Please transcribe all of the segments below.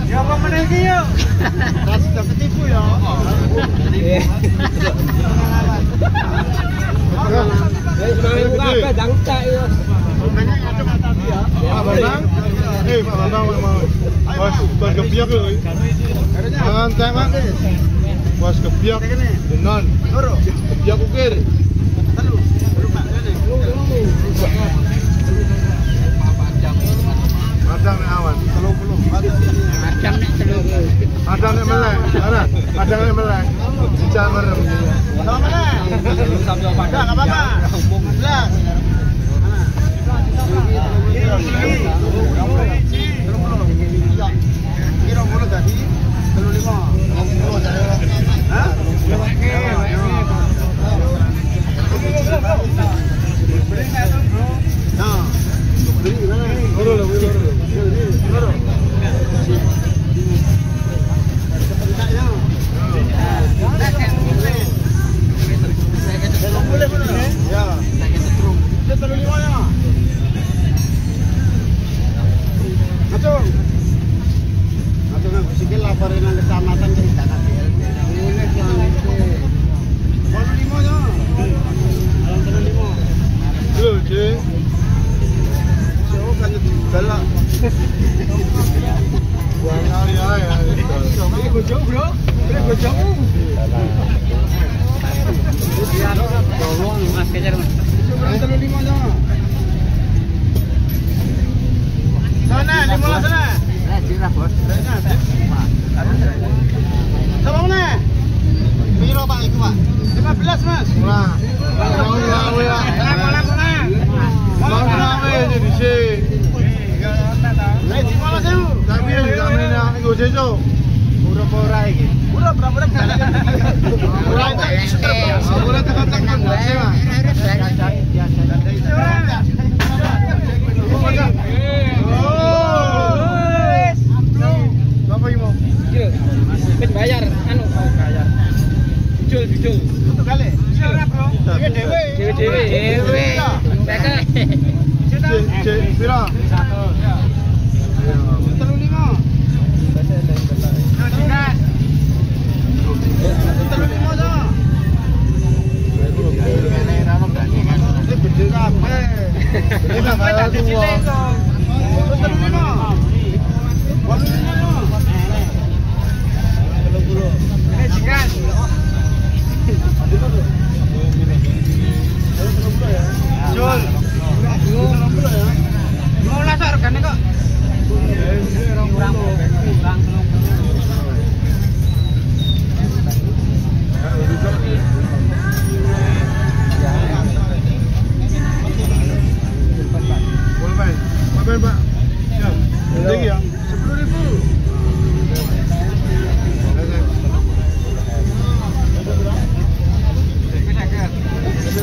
Ya apa meneh iki yo? Ras ketipu yo. Pak Bambang mau. Bos kebiak lho. Jangan tengok. Bos kebiak denon. Kebiak ukir. Madang nek awan 30. Madang nek melek. Madang nek melek. Dijal merem. Sama mana? Enggak apa-apa. Jelas. Kira mulu tadi 35. Hah? Nah. Beli gimana? Laporin ke kecamatan dari tanah galak. Buang kali aja. Ini gojok bro, ini gojok. Tolong mas kejar mas. 35 dong. Sana, 15 sana. Dirah bos. Tolong nih. Piro Pak itu Pak? 15 Mas. Nah, mau lawe ya. Mau lawe jadi sih. Nek 15.000. Tapi jamene iku sesuk. Murah ora iki. Murah berapa? Murah itu. Boleh tekan-tekan sewa. Berapa ini mau? Wis bayar anu bayar. Jul. Satu kali. Ora, Bro. Dewe. Cek pira?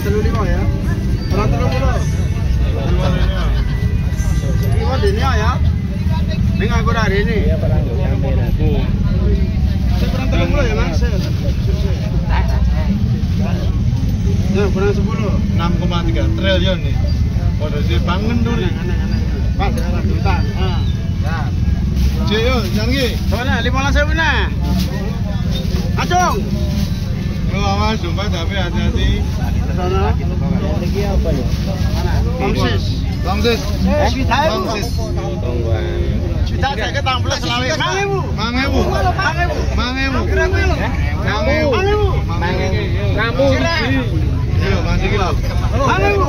35 ya. Orang 30. Ini dunia ya. Ini aku hari ini. Iya, barang sampai aku. Seberang 30 ya, Mas. Nah, kurang 10. 6,3 triliun nih. Produksi bangun dulu. Pas ya, bentar. Nah. Ya. Cek yo, jangan ki. Soalnya 15.000 nah. Acung. Lo awas sumpah tapi hati-hati. Sana. Lagi apa ya? Mana? Longsis. Longsis. Longsis. Juta saya ketang belas selawe. 5.000. 5.000. 5.000. Kamu. Yo, mandi ki lho. 5.000.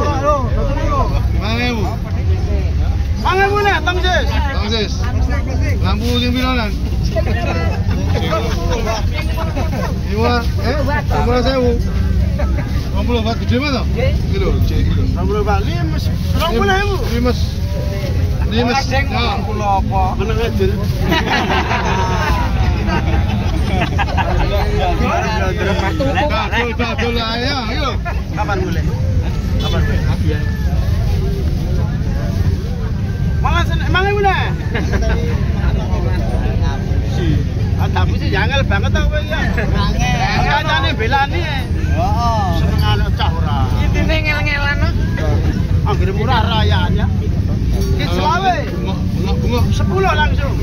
5.000 nih, Longsis. Longsis. Lampu sing pironan? Iwa, 15.000. 20 buat gede mah toh? Kilo, cek kilo. 20 Bali, 20.000. Limes. Ya. Apa? Meneng aja. Dul ayo, ayo. Kapan boleh? Mangan emang ibu dah. banget tau kowe ya. Kancane belani. Heeh. Senengane cah ora. Intine ngel-ngelan no. Anggere murah rayaannya. Ki selawe. Bengok. 10 langsung.